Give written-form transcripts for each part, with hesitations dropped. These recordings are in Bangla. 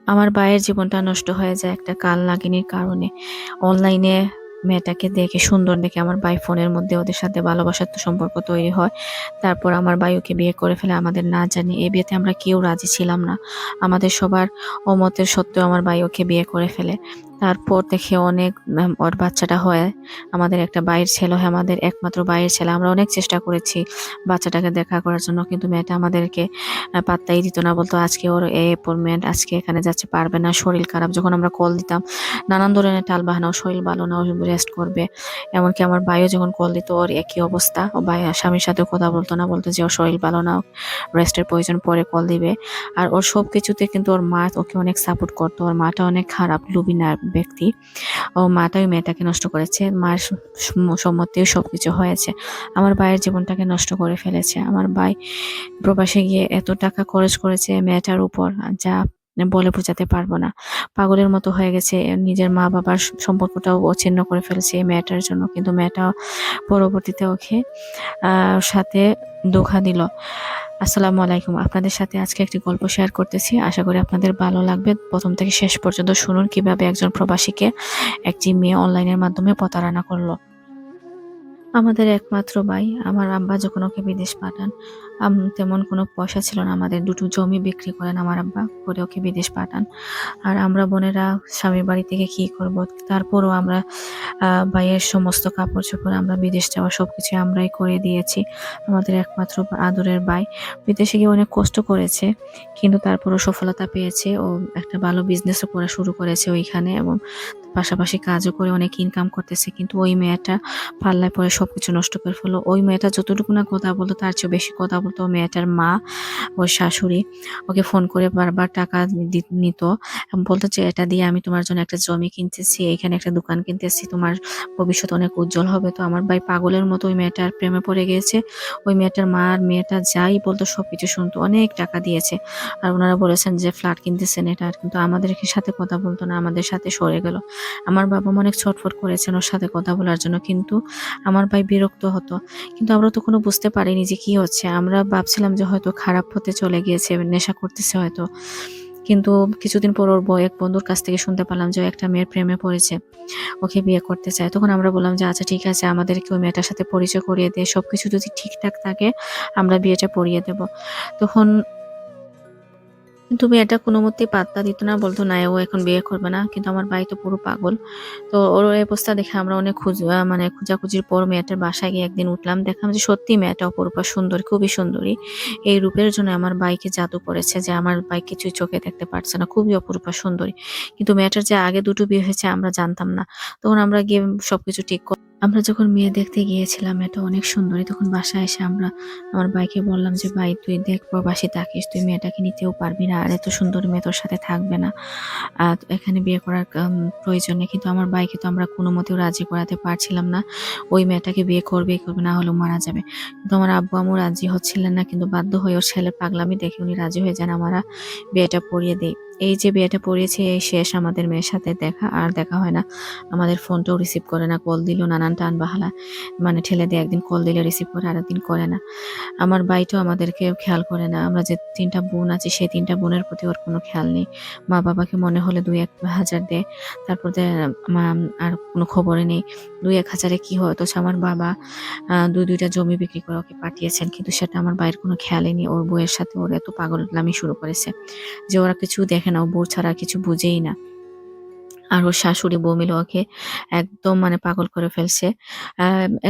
আমার ভাইয়ের জীবনটা নষ্ট হয়ে যায় একটা কাল নাগিনীর কারণে। অনলাইনে মেয়েটাকে দেখে সুন্দর দেখে আমার ভাই ফোনের মধ্যে ওদের সাথে ভালোবাসার তো সম্পর্ক তৈরি হয়। তারপর আমার ভাই ওকে বিয়ে করে ফেলে আমাদের না জানি। এই বিয়েতে আমরা কেউ রাজি ছিলাম না। আমাদের সবার অমতের সত্ত্বেও আমার ভাই ওকে বিয়ে করে ফেলে। তারপর দেখে অনেক ওর বাচ্চাটা হয়। আমাদের একটা ভাইয়ের ছেলে হয়, আমাদের একমাত্র ভাইয়ের ছেলে। আমরা অনেক চেষ্টা করেছি বাচ্চাটাকে দেখা করার জন্য, কিন্তু মেয়েটা আমাদেরকে পাত্তাই দিত না। বলতো আজকে ওর এই অ্যাপয়েন্টমেন্ট, আজকে এখানে যাচ্ছে, পারবে না, শরীর খারাপ। যখন আমরা কল দিতাম নানান ধরনের টালবাহানা, ওর শরীর ভালো না, ও রেস্ট করবে। এমনকি আমার ভাইও যখন কল দিত ওর একই অবস্থা। ও ভাই স্বামীর সাথে কথা বলতো না, বলতো যে ওর শরীর ভালো না, রেস্টের প্রয়োজন, পরে কল দিবে। আর ওর সব কিছুতে কিন্তু ওর মা ওকে অনেক সাপোর্ট করতো। ওর মাটা অনেক খারাপ লুবিনা ব্যক্তি। ও মাটা ওই মেয়েটাকে নষ্ট করেছে, মায়ের সম্মতিও সবকিছু হয়েছে। আমার ভাইয়ের জীবনটাকে নষ্ট করে ফেলেছে। আমার ভাই প্রবাসে গিয়ে এত টাকা খরচ করেছে মেয়েটার উপর, যা বলে বোঝাতে পারবো না। পাগলের মতো হয়ে গেছে, নিজের মা বাবার সম্পর্কটাও অছিন্ন করে ফেলেছে এই মেয়েটার জন্য। কিন্তু মেয়েটা পরবর্তীতে ওকে সাথে ধোঁকা দিল। আসসালামু আলাইকুম, আপনাদের সাথে আজকে একটি গল্প শেয়ার করতেছি, আশা করি আপনাদের ভালো লাগবে। প্রথম থেকে শেষ পর্যন্ত শুনুন কিভাবে একজন প্রবাসীকে একটি মেয়ে অনলাইনের মাধ্যমে প্রতারণা করলো। আমাদের একমাত্র ভাই, আমার আব্বা যখন ওকে বিদেশ পাঠান, তেমন কোনো পয়সা ছিল না আমাদের। দুটো জমি বিক্রি করেন আমার আব্বা, করে ওকে বিদেশ পাঠান। আর আমরা বোনেরা স্বামীর বাড়ি থেকে কি করব, তারপরও আমরা ভাইয়ের সমস্ত কাপড় চোপড়, আমরা বিদেশ যাওয়া সবকিছু আমরাই করে দিয়েছি। আমাদের একমাত্র আদরের ভাই বিদেশে গিয়ে অনেক কষ্ট করেছে, কিন্তু তারপরও সফলতা পেয়েছে। ও একটা ভালো বিজনেসও করা শুরু করেছে ওইখানে, এবং পাশাপাশি কাজও করে অনেক ইনকাম করতেছে। কিন্তু ওই মেয়েটা পাল্লায় পরে সবকিছু নষ্ট করে ফেললো। ওই মেয়েটা যতটুকু না কথা বলতো, তার চেয়ে বেশি কথা বলতো ওই মেয়েটার মা, ওর শাশুড়ি। ওকে ফোন করে বারবার টাকা নিত, বলতো যে এটা দিয়ে আমি তোমার জন্য একটা জমি কিনতেছি, এখানে একটা দোকান কিনতেছি, তোমার ভবিষ্যৎ অনেক উজ্জ্বল হবে। তো আমার ভাই পাগলের মতো ওই মেয়েটার প্রেমে পড়ে গিয়েছে। ওই মেয়েটার মা আর মেয়েটা যাই বলতো সবকিছু শুনতো, অনেক টাকা দিয়েছে। আর ওনারা বলেছেন যে ফ্ল্যাট কিনতেছেন এটা, কিন্তু আমাদের সাথে কথা বলতো না, আমাদের সাথে সরে গেল। আমার বাবা মা অনেক ছটফট করেছেন ওর সাথে কথা বলার জন্য, কিন্তু আমার ভাই বিরক্ত হতো। কিন্তু আমরা তো কোনো বুঝতে পারিনি যে কি হচ্ছে। আমরা ভাবছিলাম যে হয়তো খারাপ পথে চলে গিয়েছে, নেশা করতেছে হয়তো। কিন্তু কিছুদিন পর ওর এক বন্ধুর কাছ থেকে শুনতে পেলাম যে ও একটা মেয়ের প্রেমে পড়েছে, ওকে বিয়ে করতে চায়। তখন আমরা বললাম যে আচ্ছা ঠিক আছে, আমাদেরকে ওই মেয়েটার সাথে পরিচয় করিয়ে দিয়ে সবকিছু যদি ঠিকঠাক থাকে আমরা বিয়েটা পড়িয়ে দেব। তখন কিন্তু মেয়েটা কোনোমতেই পাত্তা দিত না, বলতো না ও এখন বিয়ে করবে না। কিন্তু আমার ভাই তো পুরো পাগল। তো ওর এই অবস্থা দেখে আমরা অনেক মানে খোঁজাখুঁজির পর মেয়েটার বাসায় গিয়ে একদিন উঠলাম, দেখলাম যে সত্যি মেয়েটা অপরূপা সুন্দর, খুবই সুন্দরী। এই রূপের জন্য আমার ভাইকে জাদু করেছে, যে আমার ভাই কিছুই চোখে দেখতে পারছে না, খুবই অপরূপা সুন্দরী। কিন্তু মেয়েটার যে আগে দুটো বিয়ে হয়েছে আমরা জানতাম না। তখন আমরা গিয়ে সবকিছু ঠিক আমরা যখন মেয়ে দেখতে গিয়েছিলাম, এটা অনেক সুন্দরী, তখন বাসায় এসে আমরা আমার ভাইকে বললাম যে ভাই তুই দেখ, প্রবাসী থাকিস, তুই মেয়েটাকে নিতেও পারবি না, আর এত সুন্দর মেয়ে তোর সাথে থাকবে না, এখানে বিয়ে করার প্রয়োজন নেই। কিন্তু আমার ভাইকে তো আমরা কোনো মতেও রাজি করাতে পারছিলাম না। ওই মেয়েটাকে বিয়ে করবেই করবে, না হলেও মারা যাবে। কিন্তু আমার আব্বু আম্মু রাজি হচ্ছিলেন না, কিন্তু বাধ্য হয়ে ওর ছেলের পাগলামি দেখে উনি রাজি হয়ে যান, আমরা বিয়েটা পড়িয়ে দেই। এই যে বিয়েটা পড়িয়েছে এই শেষ, আমাদের মেয়ের সাথে দেখা আর দেখা হয় না। আমাদের ফোনটাও রিসিভ করে না, কল দিলেও নানান টান বাহানা মানে ঠেলে দিয়ে, একদিন কল দিলে রিসিভ করে, আরেকদিন করে না। আমার ভাইটাও আমাদেরকে খেয়াল করে না। আমরা যে ৩টা বোন আছি, সেই ৩টা বোনের প্রতি ওর কোনো খেয়াল নেই। মা বাবাকে মনে হলে ২-১ হাজার দেয়, তারপর আর কোনো খবরই নেই। ২-১ হাজারে কি হয়? অথচ আমার বাবা ২-২টা জমি বিক্রি করে ওকে পাঠিয়েছেন, কিন্তু সেটা আমার ভাইয়ের কোনো খেয়ালই নেই। ওর বউয়ের সাথে ওর এত পাগলামি শুরু করেছে যে ওরা কিছু দেখে না, ও বউ ছাড়া কিছু বুঝেই না। আর ওর শাশুড়ি বউ মিলে ওকে একদম মানে পাগল করে ফেলছে।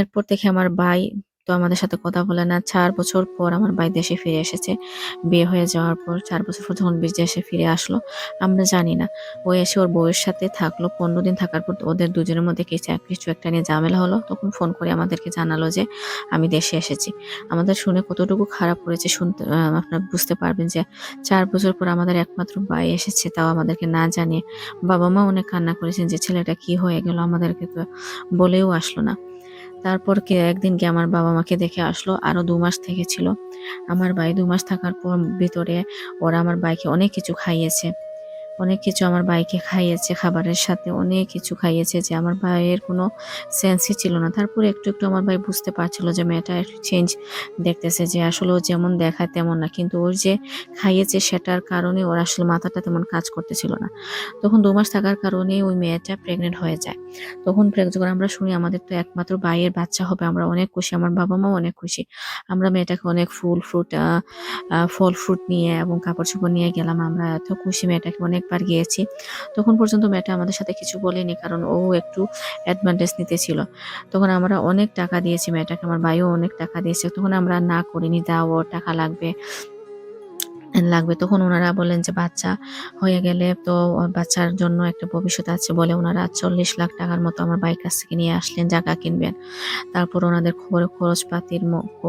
এরপর থেকে আমার ভাই তো আমাদের সাথে কথা বলে না। ৪ বছর পর আমার ভাই দেশে ফিরে এসেছে। বিয়ে হয়ে যাওয়ার পর ৪ বছর পর যখন বিদেশে ফিরে আসলো, আমরা জানি না। ও এসে ওর বউয়ের সাথে থাকলো। ১৫ দিন থাকার পর ওদের দুজনের মধ্যে কিছু একটা নিয়ে ঝামেলা হলো। তখন ফোন করে আমাদেরকে জানালো যে আমি দেশে এসেছি। আমাদের শুনে কতটুকু খারাপ করেছে শুনতে আপনারা বুঝতে পারবেন যে ৪ বছর পর আমাদের একমাত্র ভাই এসেছে, তাও আমাদেরকে না জানিয়ে। বাবা-মা অনেক কান্না করেছেন যে ছেলেটা কি হয়ে গেল, আমাদেরকে তো বলেও আসলো না। তারপর একদিন গিয়ে আমার বাবা-মাকে দেখে আসলো। আরো ২ মাস থেকেছিল। আমার ভাই ২ মাস থাকার পর ভিতরে ওরা আমার ভাইকে অনেক কিছু খাইয়েছে। অনেক কিছু আমার ভাইকে খাইয়েছে, খাবারের সাথে অনেক কিছু খাইয়েছে যে আমার ভাইয়ের কোনো সেন্সই ছিল না। তারপরে একটু একটু আমার ভাই বুঝতে পারছিল যে মেয়েটা একটু চেঞ্জ দেখতেছে, যে আসলে ও যেমন দেখায় তেমন না, কিন্তু ওর যে খাইয়েছে সেটার কারণে ওর আসলে মাথাটা তেমন কাজ করতেছিল না। তখন 2 মাস থাকার কারণে ওই মেয়েটা প্রেগনেন্ট হয়ে যায়। তখন যখন আমরা শুনি আমাদের তো একমাত্র ভাইয়ের বাচ্চা হবে, আমরা অনেক খুশি, আমার বাবা মাও অনেক খুশি। আমরা মেয়েটাকে অনেক ফুল ফ্রুট ফল ফ্রুট নিয়ে এবং কাপড় চোপড় নিয়ে গেলাম। আমরা এত খুশি, মেয়েটাকে অনেকবার গিয়েছি। তখন পর্যন্ত মেয়েটা আমাদের সাথে কিছু বলেনি, কারণ ও একটু অ্যাডভান্টেজ নিতেছিল। তখন আমরা অনেক টাকা দিয়েছি মেয়েটাকে, আমার ভাইও অনেক টাকা দিয়েছে। তখন আমরা না করিনি, দাও ওর টাকা লাগবে। তখন ওনারা বলেন যে বাচ্চা হয়ে গেলে তো ওর বাচ্চার জন্য একটা ভবিষ্যৎ আছে বলে ওনারা 40 লাখ টাকার মতো আমার ভাইয়ের কাছ থেকে নিয়ে আসলেন জায়গা কিনবেন। তারপর ওনাদের খরচপাতির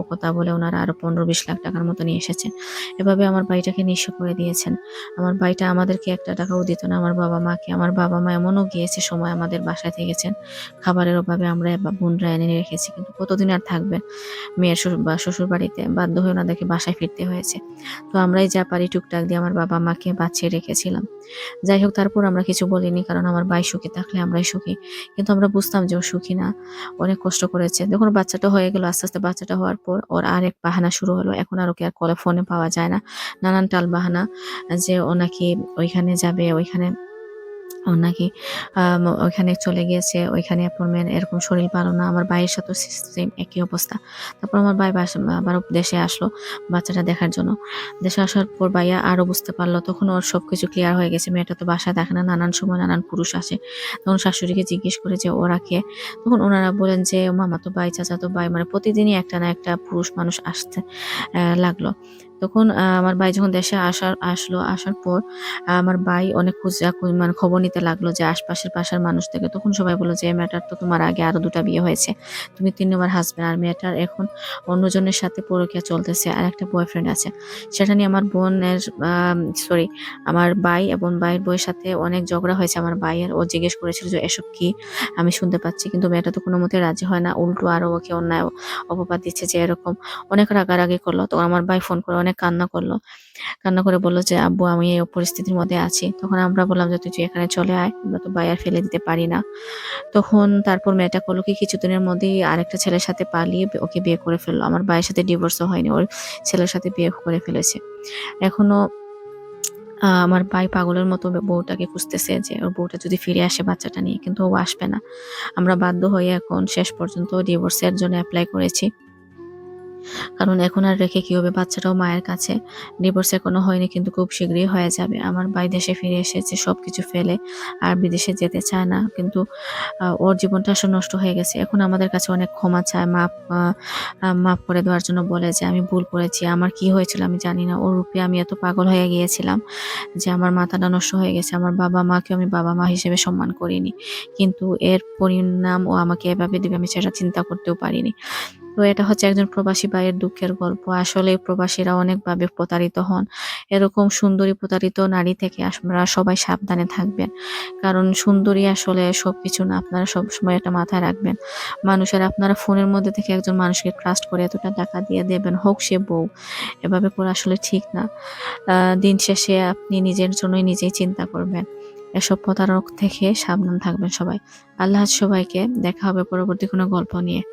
কথা বলে ওনারা আরো 15-20 লাখ টাকার মতো নিয়ে এসেছেন। এভাবে আমার ভাইটাকে নিঃস্ব করে দিয়েছেন। আমার ভাইটা আমাদেরকে একটা টাকাও দিত না, আমার বাবা মাকে। আমার বাবা মা এমনও গিয়েছে সময় আমাদের বাসায় থেকেছেন, খাবারের অভাবে আমরা বোনরা এনে রেখেছি, কিন্তু কতদিন আর থাকবেন মেয়ের শ্বশুর বাড়িতে, বাধ্য হয়ে ওনাদেরকে বাসায় ফিরতে হয়েছে। তো আমরাই যা পারি টুকটাক দিয়ে আমার বাবা মাকে বাঁচিয়ে রেখেছিলাম। যাই হোক, তারপর আমরা কিছু বলিনি, কারণ আমার ভাই সুখী থাকলে আমরাই সুখী। কিন্তু আমরা বুঝতাম যে ও সুখী না, অনেক কষ্ট করেছে। যখন বাচ্চাটা হয়ে গেল, আস্তে আস্তে বাচ্চাটা হওয়ার পর ওর আরেক বাহানা শুরু হলো। এখন আর ওকে আর কলে ফোনে পাওয়া যায় না, নানান টাল বাহানা, যে ও নাকি ওইখানে যাবে, ওইখানে ও নাকি ওইখানে চলে গিয়েছে, ওইখানে অ্যাপয়েন্টমেন্ট, এরকম শরীর ভালো না। আমার ভাইয়ের সাথে সেম একই অবস্থা। তারপর আমার ভাই আবার দেশে আসলো বাচ্চাটা দেখার জন্য। দেশে আসার পর ভাইয়া আরো বুঝতে পারলো, তখন ওর সবকিছু ক্লিয়ার হয়ে গেছে। মেয়েটা তো বাসায় দেখে না, নানান সময় নানান পুরুষ আসে। তখন শাশুড়িকে জিজ্ঞেস করে যে ওরা কে, তখন ওনারা বলেন যে মামাতো ভাই, চাচাতো ভাই, মানে প্রতিদিনই একটা না একটা পুরুষ মানুষ আসতে লাগলো। তখন আমার ভাই যখন দেশে আসার পর আমার ভাই অনেক মানে খবর নিতে লাগলো যে আশপাশের বাসার মানুষ থেকে। তখন সবাই বললো যে মেয়েটার তো তোমার আগে আরো 2টা বিয়ে হয়েছে, তুমি 3 নম্বর হাজবেন্ড, আর মেয়েটার এখন অন্যজনের সাথে পরকীয়া চলতেছে, আর একটা বয়ফ্রেন্ড আছে। সেটা নিয়ে আমার বোনের সরি আমার ভাই এবং ভাইয়ের বউয়ের সাথে অনেক ঝগড়া হয়েছে। আমার ভাইয়ের, ও জিজ্ঞেস করেছিল যে এসব কি আমি শুনতে পাচ্ছি, কিন্তু মেয়েটা তো কোনো মতে রাজি হয় না, উল্টো আরো ওকে অন্যায় অপবাদ দিচ্ছে যে এরকম। অনেক রাগারাগি করলো। তো আমার ভাই ফোন করে অনেক কান্না করলো, কান্না করে বলল যে আব্বু আমি এই পরিস্থিতির মধ্যে আছি। তখন আমরা বললাম যে তুই এখানে চলে আয়, আমরা তো ভাই আর ফেলে দিতে পারি না। তখন তারপর মেয়েটা করলো কি, কিছুদিনের মধ্যেই আরেকটা ছেলের সাথে পালিয়ে ওকে বিয়ে করে ফেললো। আমার ভাইয়ের সাথে ডিভোর্সও হয়নি, ওর ছেলের সাথে বিয়ে করে ফেলেছে। এখনো আমার ভাই পাগলের মতো বউটাকে খুঁজতেছে যে ওর বউটা যদি ফিরে আসে বাচ্চাটা নিয়ে, কিন্তু ও আসবে না। আমরা বাধ্য হয়ে এখন শেষ পর্যন্ত ডিভোর্সের জন্য অ্যাপ্লাই করেছি, কারণ এখন আর রেখে কি হবে, বাচ্চাটাও মায়ের কাছে। ডিভোর্স এখনো হয়নি, কিন্তু খুব শীঘ্রই হয়ে যাবে। আমার ভাই দেশে ফিরে এসেছে সবকিছু ফেলে, আর বিদেশে যেতে চায় না, কিন্তু ওর জীবনটা আসলে নষ্ট হয়ে গেছে। এখন আমাদের কাছে অনেক ক্ষমা চায়, মাফ করে দেওয়ার জন্য বলে যে আমি ভুল করেছি, আমার কি হয়েছিল আমি জানি না, ওর রূপে আমি এত পাগল হয়ে গিয়েছিলাম যে আমার মাথাটা নষ্ট হয়ে গেছে। আমার বাবা মাকে আমি বাবা মা হিসেবে সম্মান করিনি, কিন্তু এর পরিণাম ও আমাকে এভাবে দিবে আমি সেটা চিন্তা করতেও পারিনি। তো এটা হচ্ছে একজন প্রবাসী ভাইয়ের দুঃখের গল্প। আসলে প্রবাসীরা অনেকভাবে প্রতারিত হন। এরকম সুন্দরী প্রতারিত নারী থেকে আপনারা সবাই সাবধানে থাকবেন। কারণ সুন্দরী আসলে সবকিছু না, আপনারা সবসময় এটা মাথায় রাখবেন। মানুষের, আপনারা ফোনের মধ্যে থেকে একজন মানুষকে ট্রাস্ট করে এতটা টাকা দিয়ে দেবেন, হোক সে বউ, এভাবে করে আসলে ঠিক না। দিন শেষে আপনি নিজের জন্যই নিজেই চিন্তা করবেন। এসব প্রতারক থেকে সাবধান থাকবেন সবাই। আল্লাহ হাফেজ সবাইকে, দেখা হবে পরবর্তী কোনো গল্প নিয়ে।